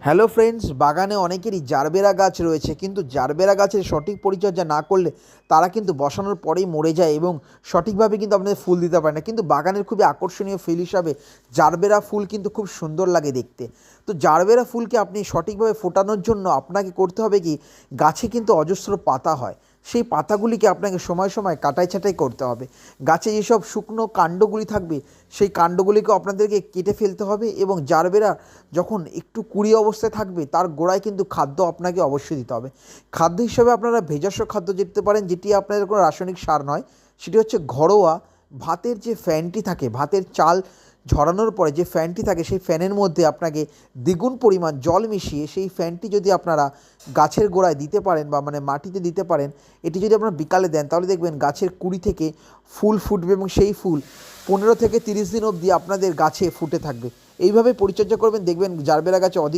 Hello friends, বাগানে অনেকেরই gerbera গাছ রয়েছে, কিন্তু জারবেরা গাছের সঠিক পরিচর্যা না করলে তারা কিন্তু বসানোর পরেই মরে যায় এবং সঠিকভাবে কিন্তু আপনাদের ফুল দিতে পারে না। কিন্তু বাগানের খুবই আকর্ষণীয় ফুল হিসাবে জারবেরা ফুল কিন্তু খুব সুন্দর লাগে দেখতে। তো জারবেরা ফুলকে আপনি সঠিকভাবে ফোটানোর জন্য আপনাকে করতে হবে কি, গাছে কিন্তু অজস্র পাতা হয়, সেই পাতাগুলিকে আপনাকে সময় সময় কাটাই ছাঁটাই করতে হবে। গাছে যেসব শুকনো কাণ্ডগুলি থাকবে সেই কাণ্ডগুলিকেও আপনাদেরকে কেটে ফেলতে হবে এবং জারবেরা যখন একটু কুঁড়ি অবস্থায় থাকবে তার গোড়ায় কিন্তু খাদ্য আপনাকে অবশ্যই দিতে হবে। খাদ্য হিসাবে আপনারা ভেষজ খাদ্য দিতে পারেন, যেটি আপনাদের কোনো রাসায়নিক সার নয়। সেটি হচ্ছে ঘরোয়া ভাতের যে ফ্যানটি থাকে, ভাতের চাল ঝরানোর পরে যে ফ্যানটি থাকে সেই ফ্যানের মধ্যে আপনাকে দ্বিগুণ পরিমাণ জল মিশিয়ে সেই ফ্যানটি যদি আপনারা গাছের গোড়ায় দিতে পারেন বা মাটিতে দিতে পারেন, এটি যদি আপনারা বিকালে দেন তাহলে দেখবেন গাছের কুঁড়ি থেকে ফুল ফুটবে এবং সেই ফুল 15 থেকে 30 দিন অবধি আপনাদের গাছে ফুটে থাকবে। এইভাবে পরিচর্যা করবেন, দেখবেন জারবেরা গাছে অধিক